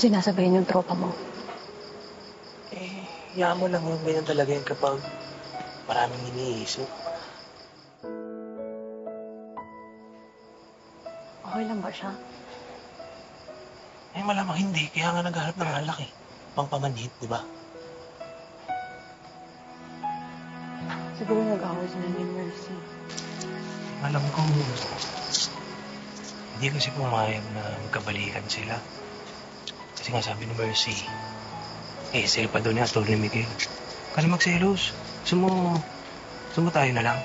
sinasabihin yung tropa mo? Eh, hayaan mo lang yung ganyan talaga yan kapag maraming iniisip. Okay lang ba siya? Eh, malamang hindi. Kaya nga naghahanap ng alak eh. Pangpamanhid, di ba? Siguro nag-away sila ni Mercy. Alam ko, hindi kasi pumayag na magkabalikan sila. Kasi nga sabi ni Mercy, eh, sila pa doon ni Atty. Miguel. Ka na magselos. Gusto mo tayo na lang?